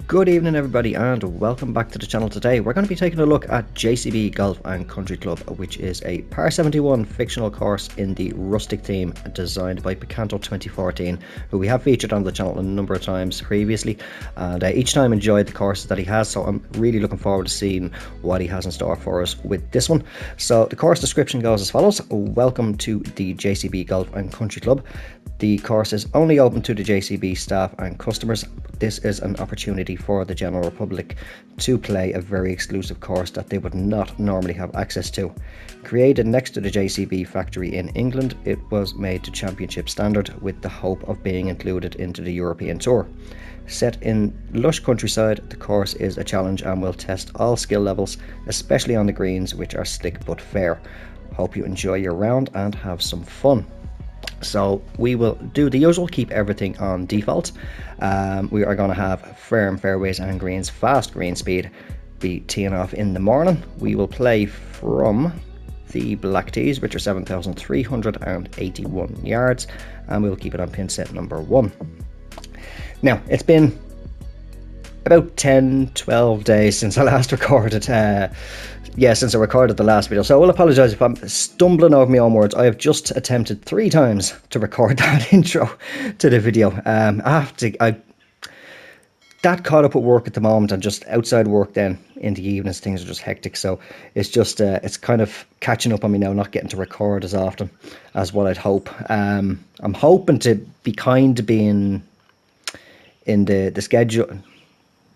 Good evening everybody and welcome back to the channel. Today we're going to be taking a look at JCB Golf and Country Club, which is a par 71 fictional course in the rustic theme designed by Picanto 2014, who we have featured on the channel a number of times previously, and each time enjoyed the courses that he has, so I'm really looking forward to seeing what he has in store for us with this one. So the course description goes as follows. Welcome to the JCB Golf and Country Club. The course is only open to the JCB staff and customers. This is an opportunity for the general public to play a very exclusive course that they would not normally have access to. Created next to the JCB factory in England, it was made to championship standard with the hope of being included into the European Tour. Set in lush countryside, the course is a challenge and will test all skill levels, especially on the greens, which are slick but fair. Hope you enjoy your round and have some fun. So we will do the usual, keep everything on default. We are going to have firm fairways and greens, fast green speed, be teeing off in the morning. We will play from the black tees, which are 7,381 yards, and we'll keep it on pin set number 1. Now, it's been about 10-12 days since I last recorded since I recorded the last video, so I will apologise if I'm stumbling over my own words. I have just attempted 3 times to record that intro to the video. I that caught up at work at the moment, and just outside work then in the evenings things are just hectic, so it's just it's kind of catching up on me now, not getting to record as often as what I'd hope. I'm hoping to be kind to being in the schedule.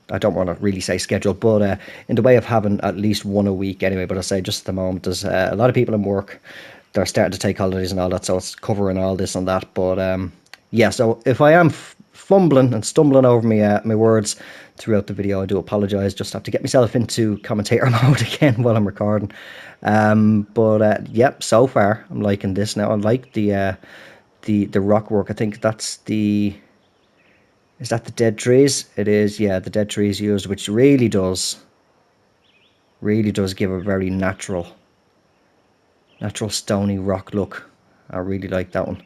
I don't want to really say schedule, but in the way of having at least one a week anyway. But I say just at the moment, there's a lot of people in work, they're starting to take holidays and all that, so it's covering all this and that. But yeah, so if I am fumbling and stumbling over my words throughout the video, I do apologise. Just have to get myself into commentator mode again while I'm recording. But yep, so far I'm liking this now. I like the rock work. I think that's the... Is that the dead trees? It is, yeah, the dead trees used, which really does give a very natural stony rock look. I really like that one.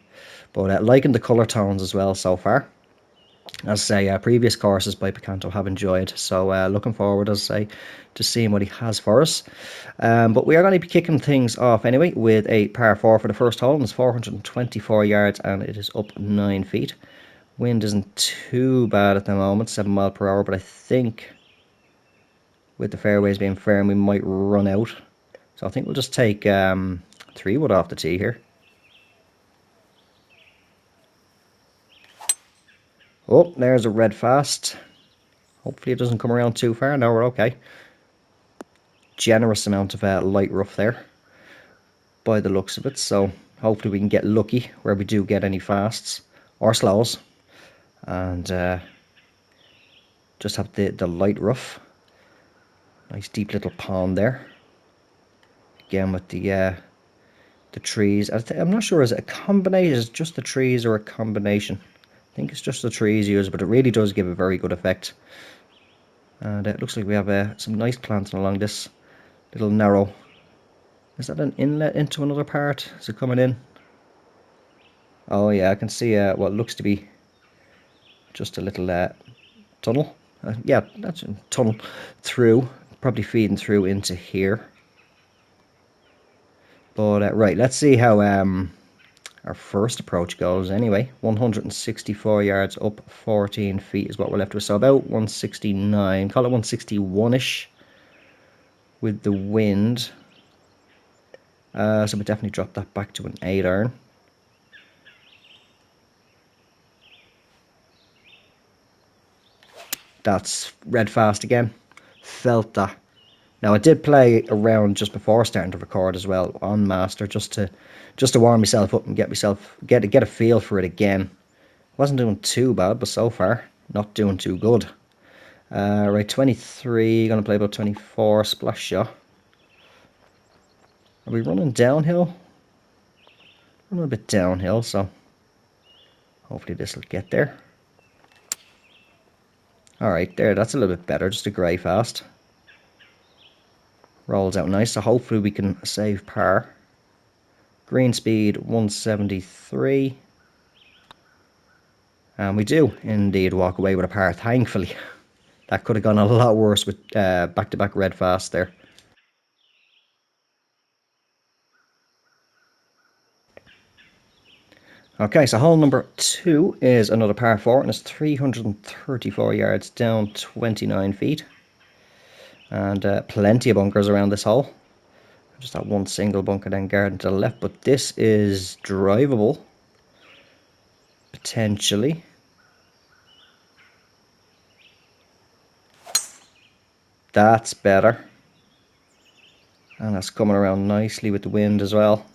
But liking the colour tones as well so far. As I say, previous courses by Picanto have enjoyed, so looking forward, as I say, to seeing what he has for us. But we are going to be kicking things off anyway with a par 4 for the first hole, and it's 424 yards, and it is up 9 feet. Wind isn't too bad at the moment, 7 miles per hour, but I think with the fairways being firm we might run out. So I think we'll just take 3 wood off the tee here. Oh, there's a red fast. Hopefully it doesn't come around too far. No, we're okay. Generous amount of light rough there by the looks of it, so hopefully we can get lucky where we do get any fasts or slows. And just have the light rough. Nice deep little pond there. Again with the trees. I'm not sure, is it a combination? Is it just the trees or a combination? I think it's just the trees used, but it really does give a very good effect. And it looks like we have some nice planting along this little narrow... Is that an inlet into another part? Is it coming in? Oh yeah, I can see what looks to be just a little tunnel. Yeah, that's a tunnel through, probably feeding through into here. But right, let's see how our first approach goes anyway. 164 yards up 14 feet is what we're left with, so about 169, call it 161ish with the wind. So we definitely drop that back to an 8 iron. That's red fast again. Felt that. Now I did play around just before starting to record as well on master, just to warm myself up and get a feel for it again. Wasn't doing too bad, but so far not doing too good. Right, 23. Gonna play about 24 splash shot. Are we running downhill? Running a bit downhill, so hopefully this will get there. Alright, there, that's a little bit better, just a grey fast. Rolls out nice, so hopefully we can save par. Green speed 173. And we do indeed walk away with a par, thankfully. That could have gone a lot worse with back-to-back red fast there. Okay, so hole number 2 is another par 4, and it's 334 yards down 29 feet. And plenty of bunkers around this hole. Just that one single bunker then garden to the left, but this is drivable. Potentially. That's better. And that's coming around nicely with the wind as well.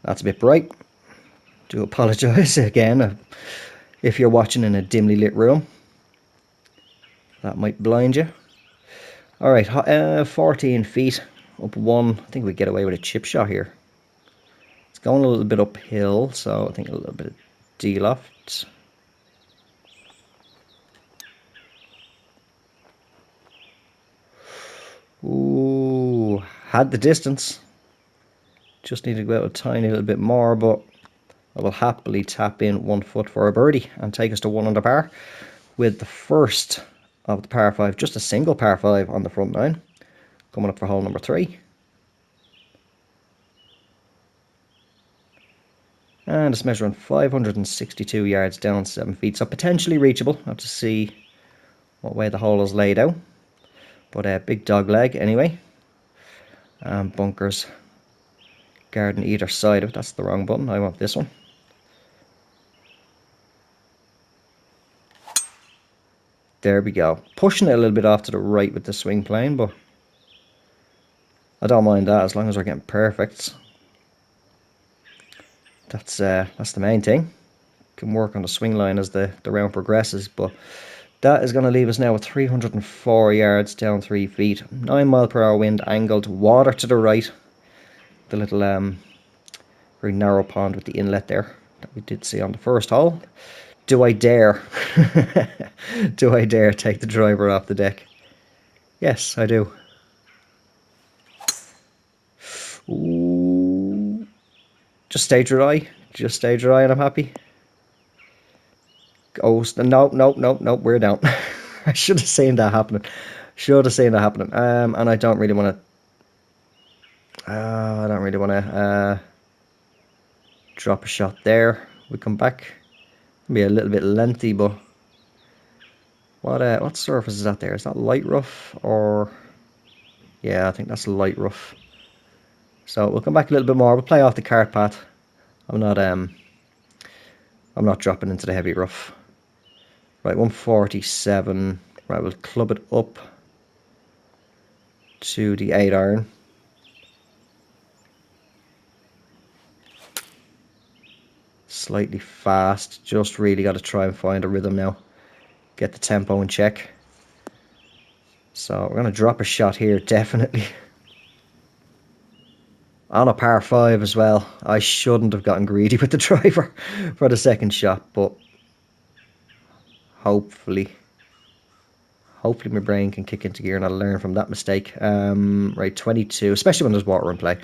That's a bit bright. Do apologise again if you're watching in a dimly lit room. That might blind you. Alright, 14 feet up one. I think we get away with a chip shot here. It's going a little bit uphill, so I think a little bit of D-loft. Ooh, had the distance. Just need to go out a tiny little bit more, but I will happily tap in 1 foot for a birdie and take us to 1 under par with the first of the par 5, just a single par 5 on the front 9, coming up for hole number 3. And it's measuring 562 yards down 7 feet, so potentially reachable. I'll have to see what way the hole is laid out. But a big dog leg anyway. And bunkers garden either side of it. That's the wrong button. I want this one. There we go. Pushing it a little bit off to the right with the swing plane, but I don't mind that as long as we're getting perfects. That's the main thing. Can work on the swing line as the round progresses, but that is going to leave us now with 304 yards down 3 feet. 9 mile per hour wind, angled, water to the right. The little very narrow pond with the inlet there that we did see on the first hole. Do I dare? Do I dare take the driver off the deck? Yes, I do. Ooh. Just stay dry. Just stay dry and I'm happy. Oh, no, we're down. I should have seen that happening. Should have seen that happening. And I don't really want to... drop a shot there. We come back. It'll be a little bit lengthy, but... What surface is that there? Is that light rough or... Yeah, I think that's light rough. So we'll come back a little bit more. We'll play off the cart path. I'm not dropping into the heavy rough. Right, 147. Right, we'll club it up to the 8 iron. Slightly fast. Just really got to try and find a rhythm now. Get the tempo in check. So we're going to drop a shot here, definitely. On a par 5 as well. I shouldn't have gotten greedy with the driver for the second shot, but hopefully my brain can kick into gear and I'll learn from that mistake. Right, 22, especially when there's water in play.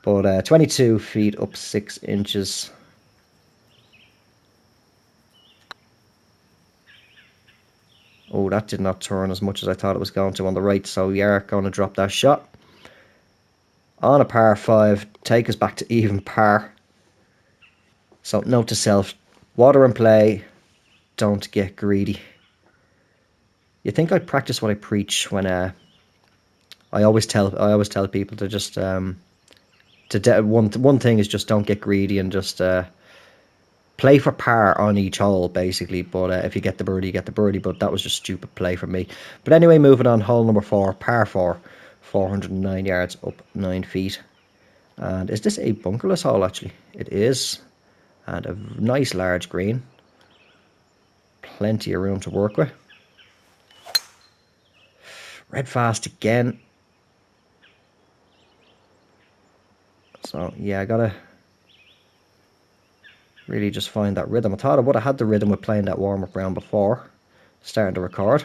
But 22 feet up 6 inches. Oh, that did not turn as much as I thought it was going to on the right, so we are going to drop that shot. On a par 5, take us back to even par. So note to self, water in play, don't get greedy. You think I practice what I preach when I always tell people to just one thing is just don't get greedy and just play for par on each hole basically. But if you get the birdie, you get the birdie. But that was just stupid play from me. But anyway, moving on, hole number 4, par 4, 409 yards up 9 feet. And is this a bunkerless hole? Actually, it is, and a nice large green. Plenty of room to work with. Red fast again. So yeah, I gotta really just find that rhythm. I thought I would have had the rhythm with playing that warm-up round before starting to record.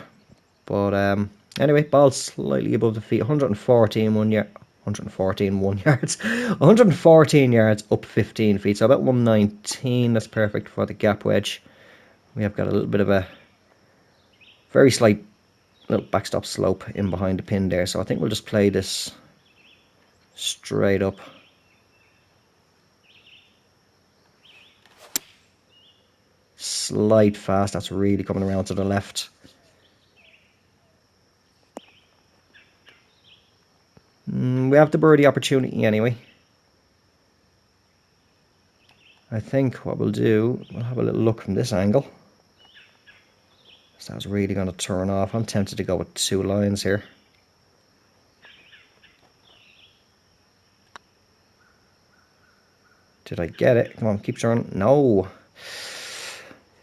But anyway, ball slightly above the feet. 114 yards. 114 yards up 15 feet. So about 119. That's perfect for the gap wedge. We have got a little bit of a very slight little backstop slope in behind the pin there. So I think we'll just play this straight up. Slight fast, that's really coming around to the left. We have the birdie opportunity anyway. I think what we'll do, we'll have a little look from this angle. So that's really going to turn off. I'm tempted to go with 2 lines here. Did I get it? Come on, keep turning. No.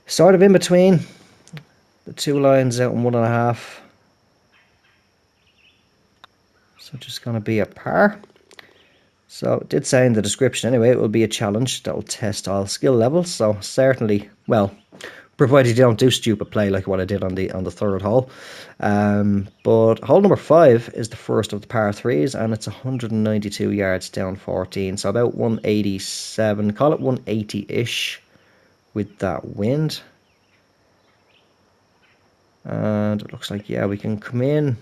Sort of in between. The 2 lines out in 1.5. So just going to be a par. So it did say in the description anyway, it will be a challenge that will test all skill levels. So certainly, well, provided you don't do stupid play like what I did on the 3rd hole. But hole number 5 is the first of the par 3s, and it's 192 yards down 14. So about 187, call it 180-ish with that wind. And it looks like, yeah, we can come in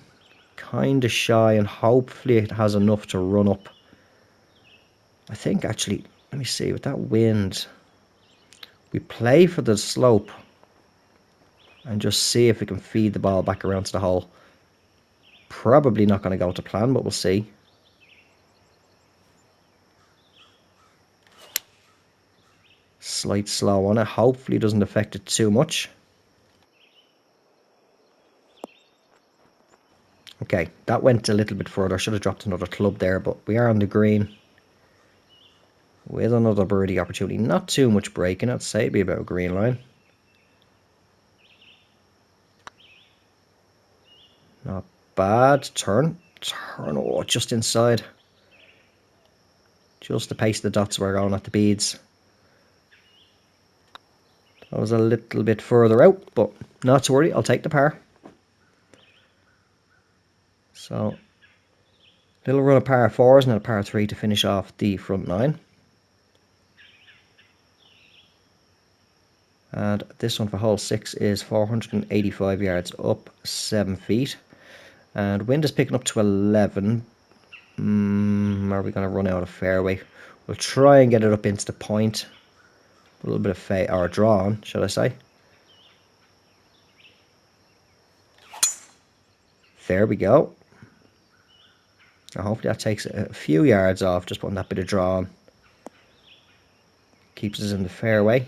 kind of shy, and hopefully it has enough to run up. I think actually, let me see, with that wind, we play for the slope and just see if we can feed the ball back around to the hole. Probably not going to go to plan, but we'll see. Slight slow on it. Hopefully it doesn't affect it too much. Okay, that went a little bit further. I should have dropped another club there, but we are on the green with another birdie opportunity. Not too much breaking, I'd say. It'd be about a green line. Not bad. Turn. Oh, just inside. Just the pace of the dots we're going at the beads. That was a little bit further out, but not to worry. I'll take the par. So, little run of par 4s and a par 3 to finish off the front 9. And this one for hole 6 is 485 yards up 7 feet. And wind is picking up to 11. Are we going to run out of fairway? We'll try and get it up into the point. A little bit of fade, or draw on, should I say. There we go. Now hopefully that takes a few yards off, just putting that bit of draw on. Keeps us in the fairway.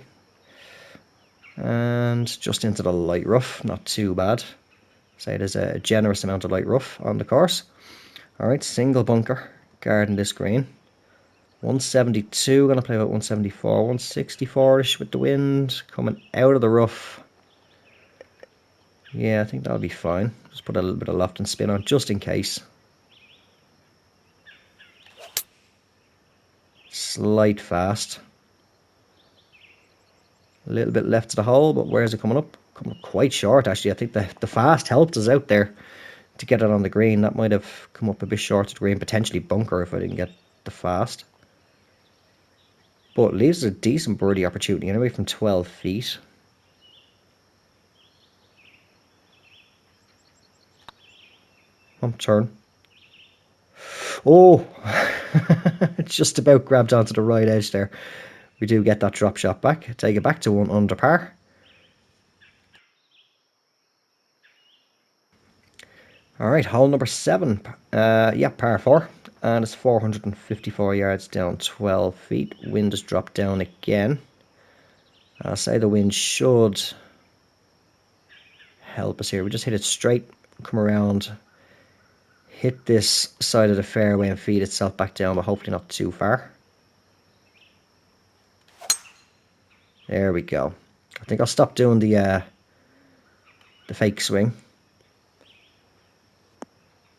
And just into the light rough, not too bad. Say there's a generous amount of light rough on the course. Alright, single bunker, guarding this green. 172, going to play about 174, 164-ish with the wind coming out of the rough. Yeah, I think that'll be fine. Just put a little bit of loft and spin on, just in case. Slight fast. A little bit left to the hole, but where's it coming up? Coming up quite short, actually. I think the fast helped us out there to get it on the green. That might have come up a bit short to the green, potentially bunker if I didn't get the fast. But it leaves us a decent birdie opportunity anyway from 12 feet. Turn. Oh, it's just about grabbed onto the right edge there. We do get that drop shot back. Take it back to 1 under par. Alright, hole number 7. Yeah, par 4. And it's 454 yards down 12 feet. Wind has dropped down again. I'll say the wind should help us here. We just hit it straight, come around, hit this side of the fairway and feed itself back down, but hopefully not too far. There we go. I think I'll stop doing the fake swing.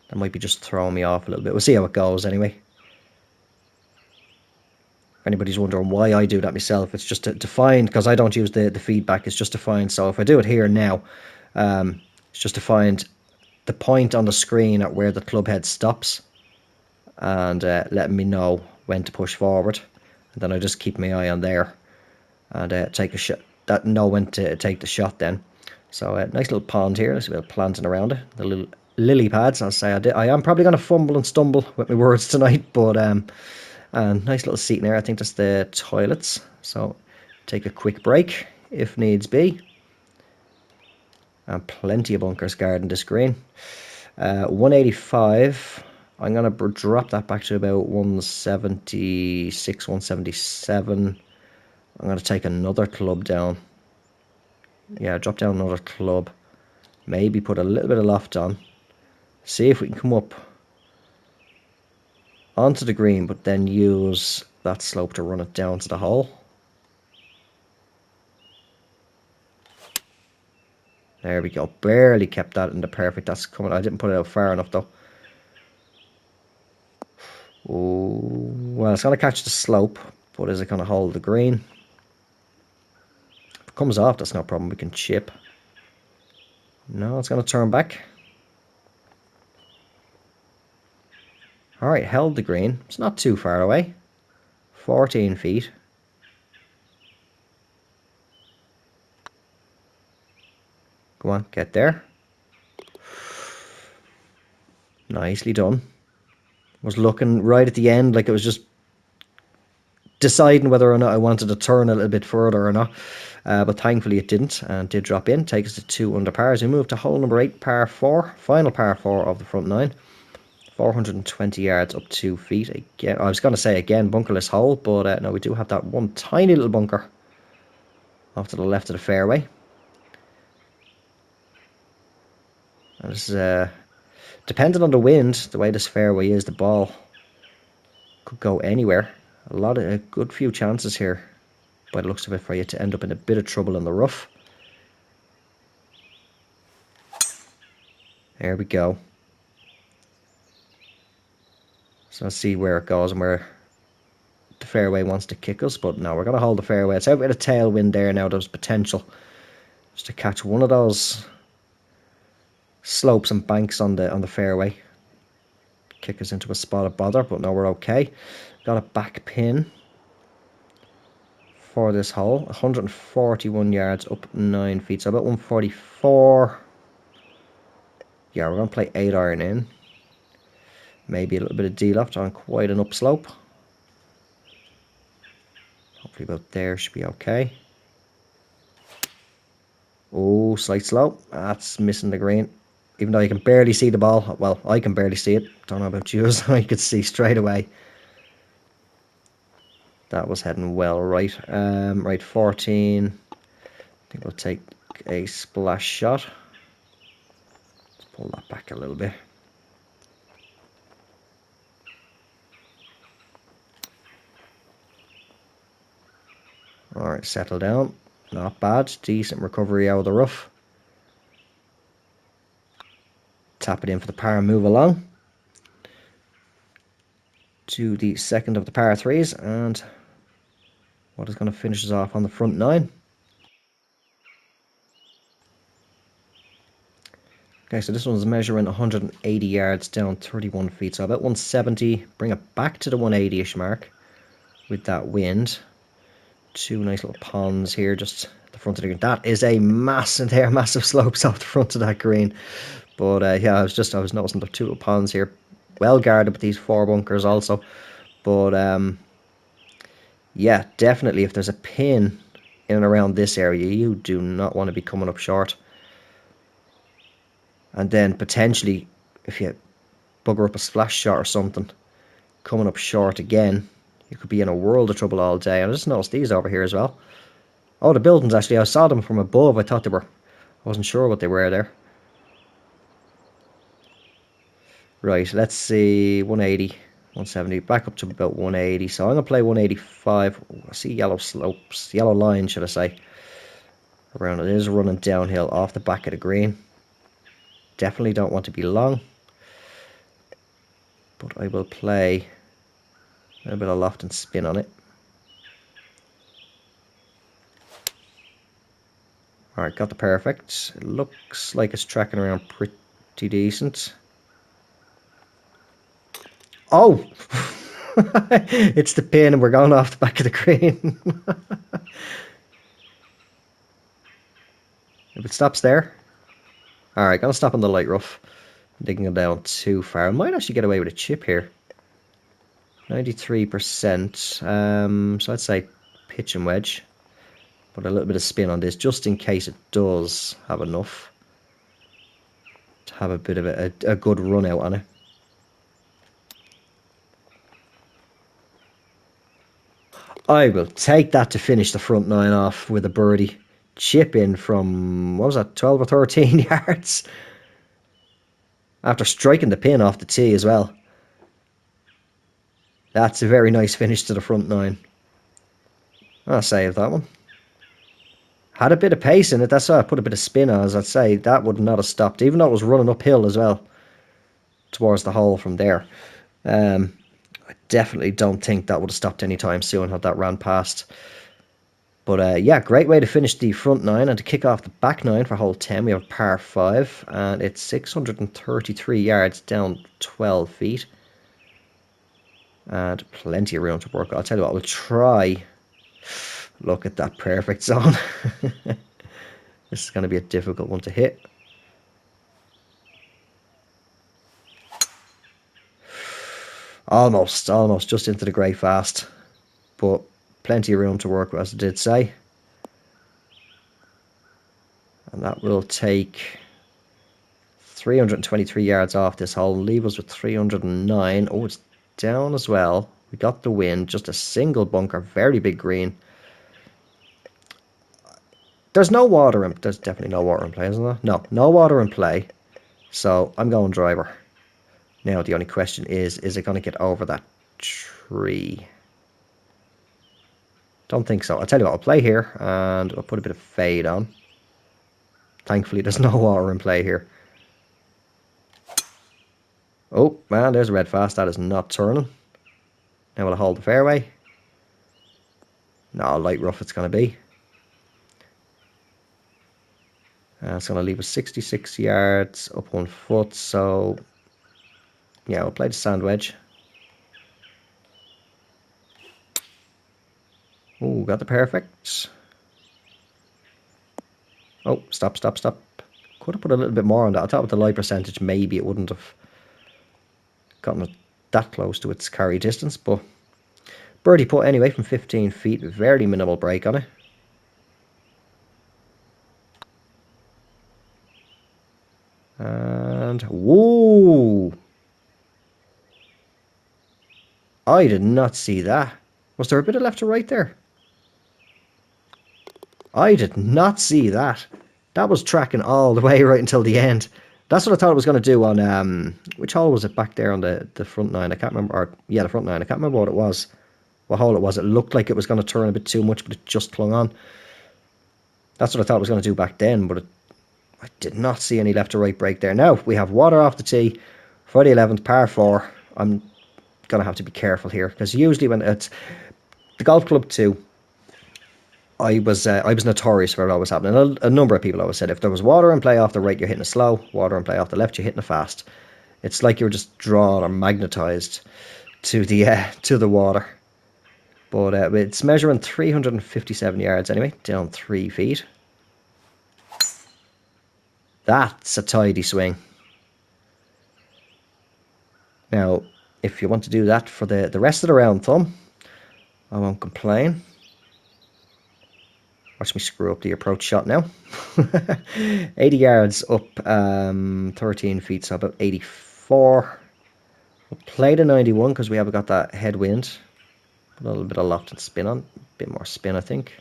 That might be just throwing me off a little bit. We'll see how it goes anyway. If anybody's wondering why I do that myself, it's just to find, because I don't use the feedback, it's just to find. So if I do it here now, it's just to find the point on the screen at where the club head stops and letting me know when to push forward. And then I just keep my eye on there and take a shot. Know when to take the shot then. So a nice little pond here. There's a bit of planting around it. The little lily pads. I'll say I am probably going to fumble and stumble with my words tonight, but and nice little seat in there. I think that's the toilets. So take a quick break if needs be. And plenty of bunkers guarding this green. 185. I'm going to drop that back to about 176, 177. I'm going to take another club down. Yeah, drop down another club. Maybe put a little bit of loft on. See if we can come up onto the green, but then use that slope to run it down to the hole. There we go. Barely kept that in the perfect. That's coming. I didn't put it out far enough though. Oh, well, it's going to catch the slope, but is it going to hold the green? If it comes off, that's no problem. We can chip. No, it's going to turn back. Alright, held the green. It's not too far away. 14 feet. Come on, get there. Nicely done. Was looking right at the end like it was just deciding whether or not I wanted to turn a little bit further or not. But thankfully it didn't and did drop in. Take us to 2 under par as we move to hole number 8, par 4. Final par 4 of the front 9. 420 yards up 2 feet. Again, I was going to say again bunkerless hole, but no, we do have that one tiny little bunker off to the left of the fairway. And this is depending on the wind, the way this fairway is, the ball could go anywhere. A good few chances here, by the looks of it, for you to end up in a bit of trouble in the rough. There we go. So let's see where it goes and where the fairway wants to kick us. But no, we're going to hold the fairway. It's out with a tailwind there now. There's potential just to catch one of those slopes and banks on the fairway. Kick us into a spot of bother, but no, we're okay. Got a back pin for this hole. 141 yards up 9 feet. So about 144. Yeah, we're going to play 8 iron in. Maybe a little bit of D-loft on quite an upslope. Hopefully about there should be okay. Oh, slight slope. That's missing the green. Even though you can barely see the ball. Well, I can barely see it. Don't know about you. I could see straight away. That was heading well right. Right, 14. I think we'll take a splash shot. Let's pull that back a little bit. Alright, settle down. Not bad. Decent recovery out of the rough. Tap it in for the par and move along to the second of the par 3s, and what is going to finish us off on the front 9. Okay, so this one's measuring 180 yards down 31 feet, so about 170. Bring it back to the 180-ish mark with that wind. 2 nice little ponds here just at the front of the green. That is a massive slopes off the front of that green. But yeah, I was noticing the 2 little ponds here. Well guarded with these 4 bunkers also. But yeah, definitely if there's a pin in and around this area, you do not want to be coming up short. And then potentially, if you bugger up a splash shot or something, coming up short again, you could be in a world of trouble all day. And I just noticed these over here as well. Oh, the buildings actually, I saw them from above. I thought they were, I wasn't sure what they were there. Right, let's see, 180, 170, back up to about 180. So I'm going to play 185. I see yellow slopes, yellow line, should I say, around it. It is running downhill off the back of the green. Definitely don't want to be long. But I will play a little bit of loft and spin on it. Alright, got the perfect. It looks like it's tracking around pretty decent. Oh! It's the pin and we're going off the back of the green. If it stops there, alright, gonna stop on the light rough. Digging it down too far. I might actually get away with a chip here. 93%. So I'd say pitch and wedge. Put a little bit of spin on this just in case it does have enough to have a bit of a good run out on it. I will take that to finish the front nine off with a birdie. Chip in from, what was that, 12 or 13 yards? After striking the pin off the tee as well. That's a very nice finish to the front nine. I'll save that one. Had a bit of pace in it, that's why I put a bit of spin on, as I'd say. That would not have stopped, even though it was running uphill as well towards the hole from there. I definitely don't think that would have stopped anytime soon had that ran past. But yeah, great way to finish the front nine, and to kick off the back nine for hole 10, we have par 5, and it's 633 yards down 12 feet. And plenty of room to work. I'll tell you what, we'll try. Look at that perfect zone. This is going to be a difficult one to hit. Almost just into the grey fast. But plenty of room to work with, as I did say. And that will take 323 yards off this hole, leave us with 309. Oh, it's down as well. We got the wind, just a single bunker, very big green. There's no water in, there's definitely no water in play, isn't there? No, no water in play. So I'm going driver. Now the only question is it going to get over that tree? Don't think so. I'll tell you what, I'll play here and I'll put a bit of fade on. Thankfully there's no water in play here. Oh man, there's a red fast. That is not turning. Now will I hold the fairway? No, light rough it's going to be. It's going to leave us 66 yards up 1 foot. So yeah, we'll play the sand wedge. Oh, got the perfect. Oh, stop. Could have put a little bit more on that. I thought with the light percentage, maybe it wouldn't have gotten that close to its carry distance. But birdie putt anyway from 15 feet. Very minimal break on it. And whoa! I did not see that. Was there a bit of left to right there? I did not see that. That was tracking all the way right until the end. That's what I thought it was going to do on, which hole was it back there on the front nine? I can't remember. Or, yeah, the front nine. I can't remember what it was. What hole it was. It looked like it was going to turn a bit too much, but it just clung on. That's what I thought it was going to do back then, but I did not see any left to right break there. Now, we have water off the tee for the 11th, par 4. I'm going to have to be careful here, because usually when it's the golf club 2, I was notorious for it always happening. A number of people always said if there was water in play off the right, you're hitting it slow. Water in play off the left, you're hitting it fast. It's like you're just drawn or magnetized to the water. But it's measuring 357 yards anyway, down 3 feet. That's a tidy swing. Now, if you want to do that for the rest of the round, Thumb, I won't complain. Watch me screw up the approach shot now. 80 yards up 13 feet, so about 84. We'll play the 91 because we haven't got that headwind. A little bit of loft and spin on. A bit more spin, I think.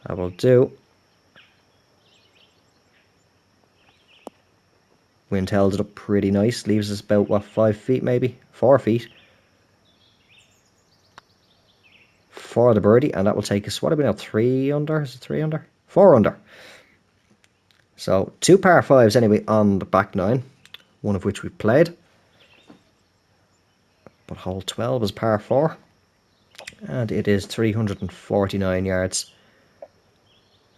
That will do. Wind held it up pretty nice. Leaves us about, what, 5 feet maybe? 4 feet. For the birdie, and that will take us, what are we now, 3 under? Is it 3 under? 4 under. So 2 par 5s anyway on the back nine, one of which we played. But hole 12 is par 4, and it is 349 yards.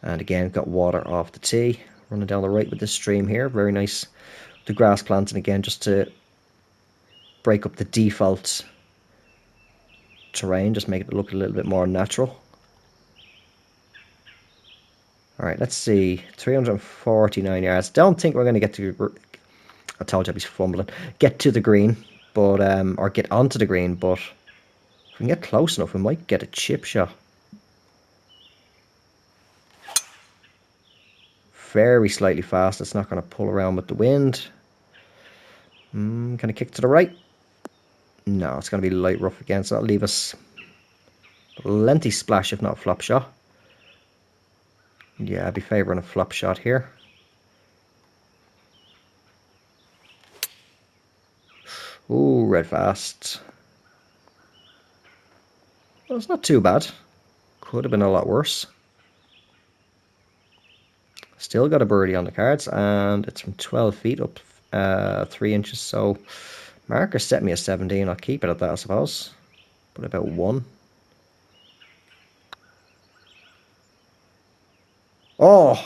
And again, got water off the tee, running down the right with this stream here. Very nice. The grass planting again, just to break up the default terrain, just make it look a little bit more natural. All right, let's see. 349 yards. Don't think we're going to get to... I told you I'd be fumbling. Get to the green, but or get onto the green, but if we can get close enough, we might get a chip shot. Very slightly fast. It's not going to pull around with the wind. Can I kick to the right? No, it's going to be light rough again, so that'll leave us a lengthy splash, if not a flop shot. Yeah, I'd be favouring a flop shot here. Ooh, red fast. Well, it's not too bad. Could have been a lot worse. Still got a birdie on the cards, and it's from 12 feet up 3 inches, so marker set me a 17. I'll keep it at that, I suppose. But about 1. Oh!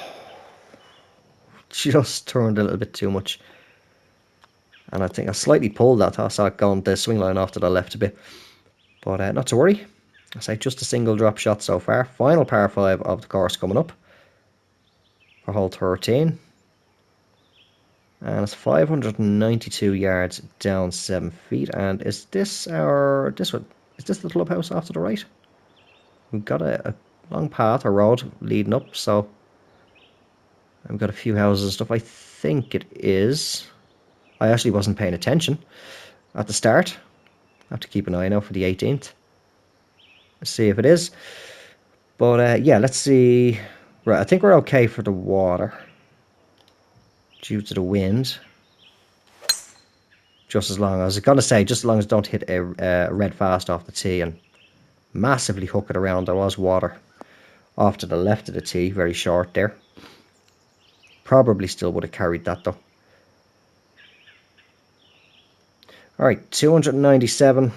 Just turned a little bit too much. And I think I slightly pulled that. I saw it going the swing line off to the left a bit. But not to worry. I say just a single drop shot so far. Final par 5 of the course coming up for hole 13. And it's 592 yards down 7 feet. And is this our... Is this the clubhouse off to the right? We've got a long path, a road leading up, so... I've got a few houses and stuff. I think it is. I actually wasn't paying attention at the start. I have to keep an eye out for the 18th. Let's see if it is. But yeah, let's see. Right, I think we're okay for the water. Due to the wind. Just as long as, I was going to say, just as long as don't hit a red fast off the tee and massively hook it around. There was water off to the left of the tee, very short there. Probably still would have carried that though. Alright, 297.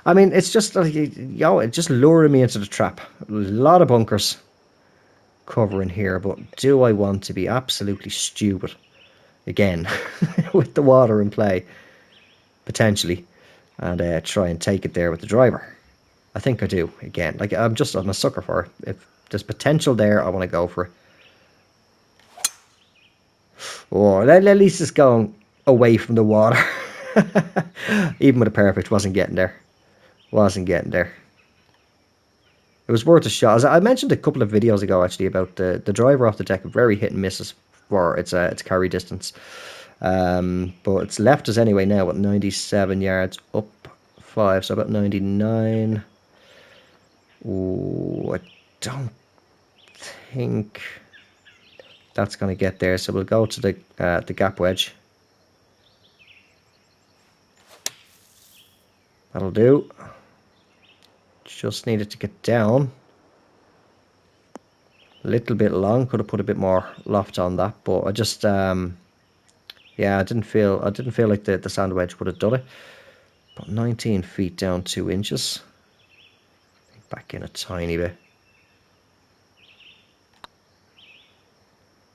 I mean, it's just, it just lured me into the trap. A lot of bunkers covering here, but do I want to be absolutely stupid again with the water in play, potentially, and try and take it there with the driver? I think I do, again. Like, I'm a sucker for it. If there's potential there, I want to go for it. Oh, at least it's going away from the water. Even with a perfect, wasn't getting there. Wasn't getting there. It was worth a shot. As I mentioned a couple of videos ago, actually, about the driver off the deck, very hit and misses for its carry distance. But it's left us anyway now at 97 yards up 5, so about 99. Ooh, I don't think that's going to get there. So we'll go to the gap wedge. That'll do. Just needed to get down a little bit long. Could have put a bit more loft on that, but I just yeah, I didn't feel like the sand wedge would have done it. But 19 feet down 2 inches. Back in a tiny bit.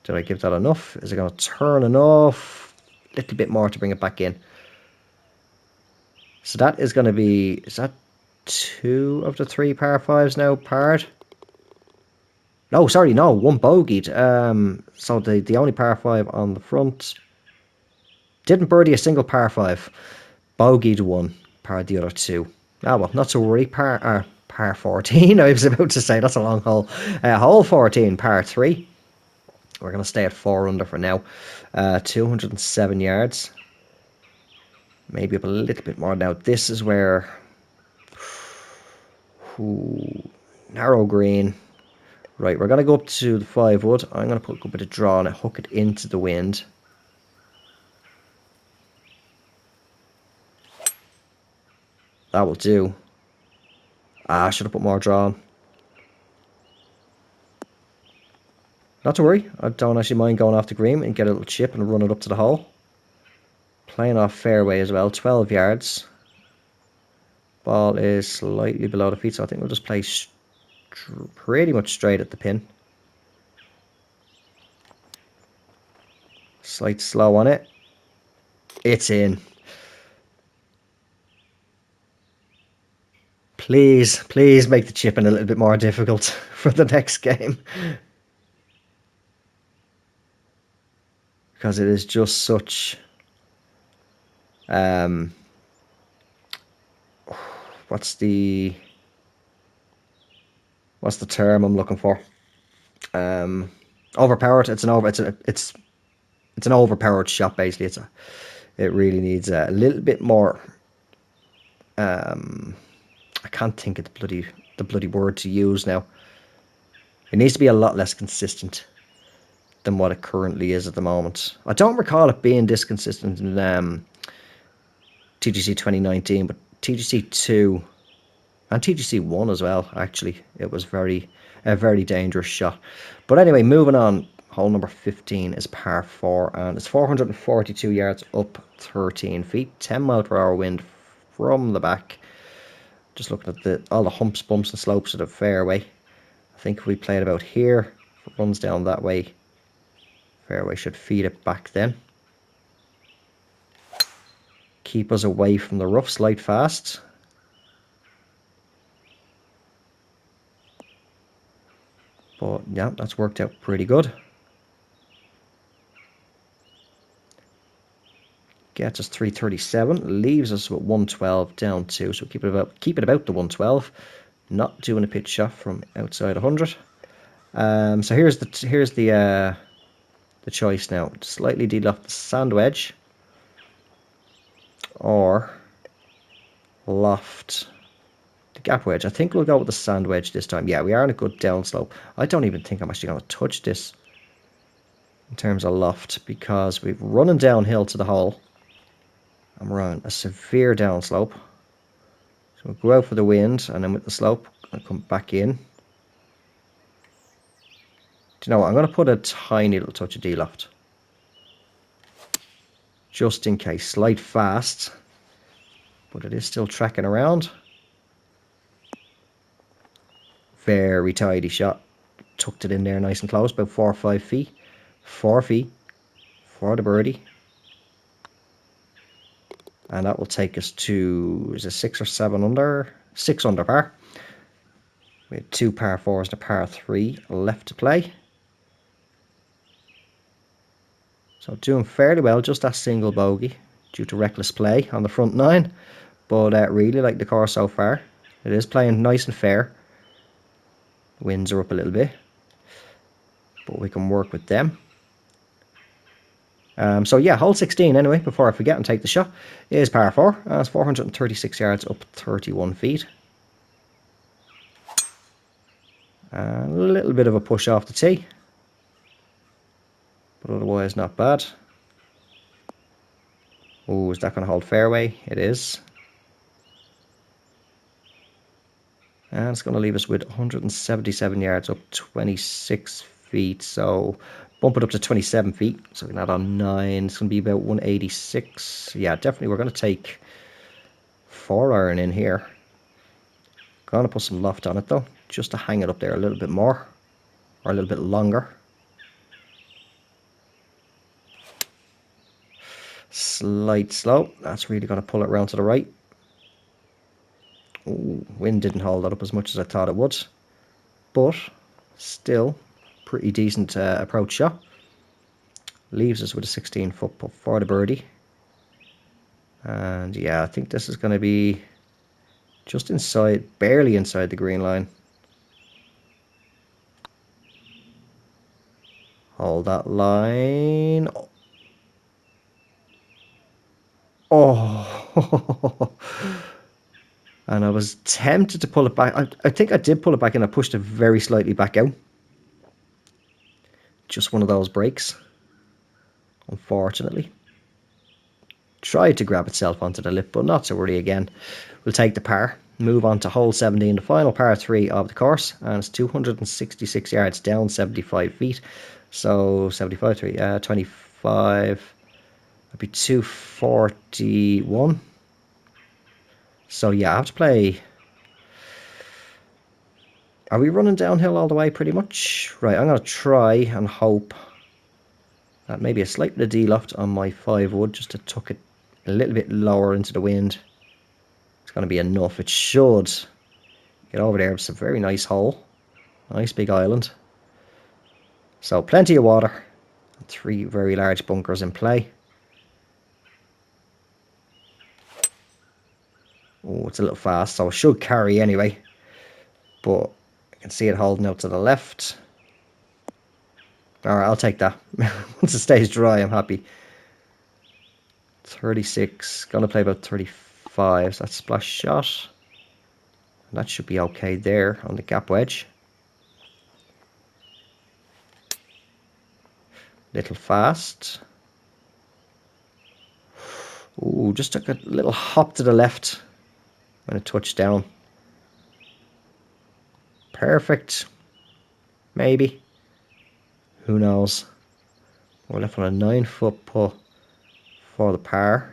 Did I give that enough? Is it going to turn enough? A little bit more to bring it back in. So that is going to be, is that 2 of the 3 par 5s now parred? No, sorry, no, 1 bogeyed. So the only par 5 on the front. Didn't birdie a single par 5. Bogeyed 1, parred the other 2. Ah, well, not to worry. Par 14, I was about to say, that's a long hole. Hole 14, par 3. We're going to stay at 4 under for now. 207 yards. Maybe up a little bit more now. This is where... Ooh, narrow green. Right, we're going to go up to the 5 wood. I'm going to put a bit of draw and hook it into the wind. That will do. I should have put more draw on. Not to worry, I don't actually mind going off the green and get a little chip and run it up to the hole. Playing off fairway as well, 12 yards. Ball is slightly below the feet, so I think we'll just play pretty much straight at the pin. Slight slow on it. It's in. Please, please make the chipping a little bit more difficult for the next game. because it is just such what's the term I'm looking for? Overpowered. It's an overpowered shot basically. It really needs a little bit more. I can't think of the bloody word to use now. It needs to be a lot less consistent than what it currently is at the moment. I don't recall it being this consistent in TGC 2019, but TGC 2 and TGC 1 as well, actually. It was a very dangerous shot. But anyway, moving on. Hole number 15 is par 4, and it's 442 yards up 13 feet, 10 mile per hour wind from the back. Just looking at all the humps, bumps, and slopes of the fairway. I think if we play it about here, if it runs down that way, fairway should feed it back then. Keep us away from the rough, slide fast. But yeah, that's worked out pretty good. Gets us 337, leaves us with 112 down 2. So keep it about the 112. Not doing a pitch shot from outside 100. So here's the choice now. Slightly de-loft the sand wedge, or loft the gap wedge. I think we'll go with the sand wedge this time. Yeah, we are on a good downslope. I don't even think I'm actually going to touch this in terms of loft, because we're running downhill to the hole. And we're on a severe downslope. So we'll go out for the wind, and then with the slope, I'll come back in. Do you know what? I'm going to put a tiny little touch of de-loft, just in case. Slide fast, but it is still tracking around. Very tidy shot. Tucked it in there nice and close, about 4 or 5 feet. 4 feet for the birdie. And that will take us to, is it 6 or 7 under? 6 under par. We had 2 par 4s and a par 3 left to play. So doing fairly well, just that single bogey due to reckless play on the front 9. But really like the course so far. It is playing nice and fair. Winds are up a little bit, but we can work with them. So yeah, hole 16 anyway, before I forget and take the shot, is par 4. It's 436 yards up 31 feet. A little bit of a push off the tee, but otherwise not bad. Oh, is that going to hold fairway? It is. And it's going to leave us with 177 yards up 26 feet. So bump it up to 27 feet. So we can add on 9. It's going to be about 186. Yeah, definitely we're going to take 4 iron in here. Going to put some loft on it though, just to hang it up there a little bit more, or a little bit longer. Slight slope. That's really going to pull it around to the right. Ooh, wind didn't hold that up as much as I thought it would, but still pretty decent approach shot. Leaves us with a 16-foot putt for the birdie. And yeah, I think this is going to be just inside, barely inside the green line. Hold that line. Oh. And I was tempted to pull it back. I think I did pull it back, and I pushed it very slightly back out. Just one of those breaks, unfortunately. Tried to grab itself onto the lip, but not to worry again. We'll take the par. Move on to hole 17, the final par 3 of the course. And it's 266 yards down 75 feet. So 75, 25. That'd be 241. So yeah, I have to play. Are we running downhill all the way pretty much? Right, I'm going to try and hope that maybe a slight bit of de-loft on my 5 wood, just to tuck it a little bit lower into the wind. It's going to be enough. It should get over there. It's a very nice hole. Nice big island. So plenty of water. 3 very large bunkers in play. Oh, it's a little fast, so it should carry anyway. But I can see it holding out to the left. Alright, I'll take that. Once it stays dry, I'm happy. 36. Gonna play about 35. So that's splash shot. That should be okay there on the gap wedge. Little fast. Ooh, just took a little hop to the left when it touched down. Perfect. Maybe. Who knows? We're left on a 9-foot putt for the par.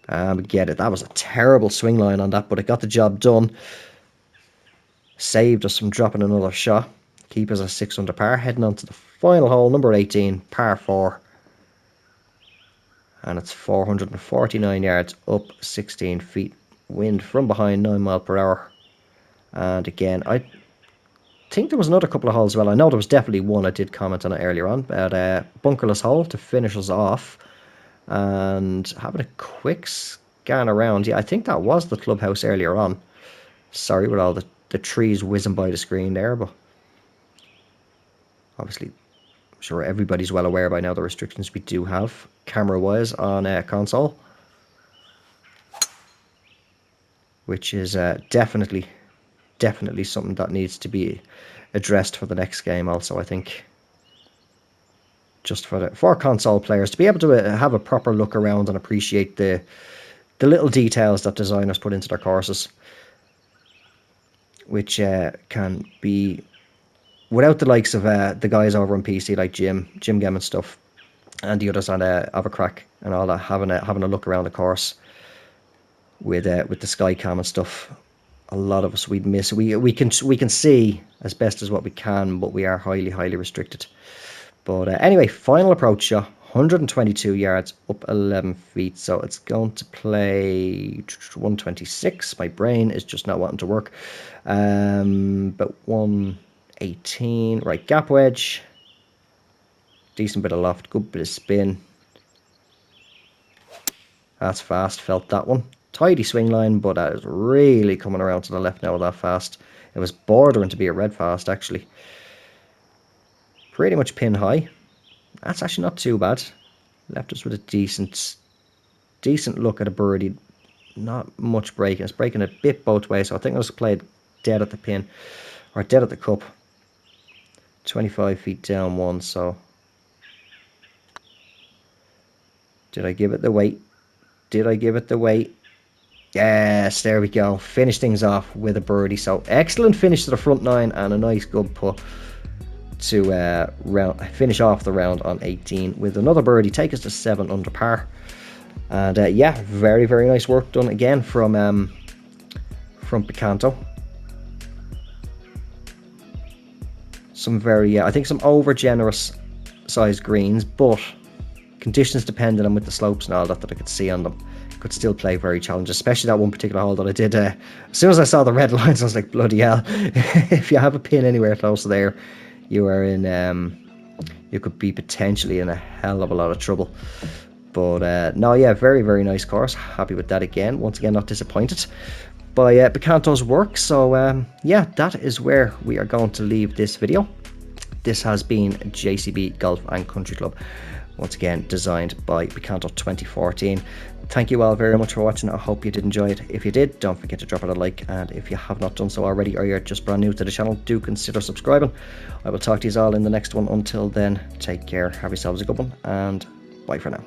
We get it. That was a terrible swing line on that, but it got the job done. Saved us from dropping another shot. Keep us at 6 under par. Heading on to the final hole, number 18, par 4. And it's 449 yards up 16 feet. Wind from behind 9 miles per hour. And again, I think there was another couple of holes as well. I know there was definitely one. I did comment on it earlier on. But bunkerless hole to finish us off. And having a quick scan around. Yeah, I think that was the clubhouse earlier on. Sorry with all the trees whizzing by the screen there. But obviously, I'm sure everybody's well aware by now the restrictions we do have camera-wise on console. Which is definitely something that needs to be addressed for the next game also, I think. Just for console players to be able to have a proper look around and appreciate the little details that designers put into their courses, which can be without the likes of the guys over on PC like Jim Gem and stuff, and the others on Avacrack and all that, having a look around the course with the Skycam and stuff. A lot of us we'd miss. We can see as best as what we can, but we are highly restricted. But anyway, final approach shot, 122 yards up 11 feet. So it's going to play 126. My brain is just not wanting to work. But 118. Right, gap wedge. Decent bit of loft, good bit of spin. That's fast, felt that one. Tidy swing line, but that is really coming around to the left now with that fast. It was bordering to be a red fast, actually. Pretty much pin high. That's actually not too bad. Left us with a decent look at a birdie. Not much breaking. It's breaking a bit both ways, so I think I was played dead at the pin. Or dead at the cup. 25 feet down one, so... Did I give it the weight? Did I give it the weight? Yes, there we go. Finish things off with a birdie. So excellent finish to the front nine and a nice good putt to finish off the round on 18 with another birdie. Take us to 7 under par. And yeah, very nice work done again from Picanto. Some very, I think some over generous sized greens, but conditions dependent on with the slopes and all that I could see on them, could still play very challenging, especially that one particular hole that I did. As soon as I saw the red lines, I was like, bloody hell. If you have a pin anywhere close to there, you are in, you could be potentially in a hell of a lot of trouble. But no, yeah, very nice course. Happy with that again. Once again, not disappointed by Picanto's work. So yeah, that is where we are going to leave this video. This has been JCB Golf and Country Club. Once again, designed by Picanto 2014. Thank you all very much for watching. I hope you did enjoy it. If you did, don't forget to drop it a like. And if you have not done so already, or you're just brand new to the channel, do consider subscribing. I will talk to you all in the next one. Until then, take care. Have yourselves a good one. And bye for now.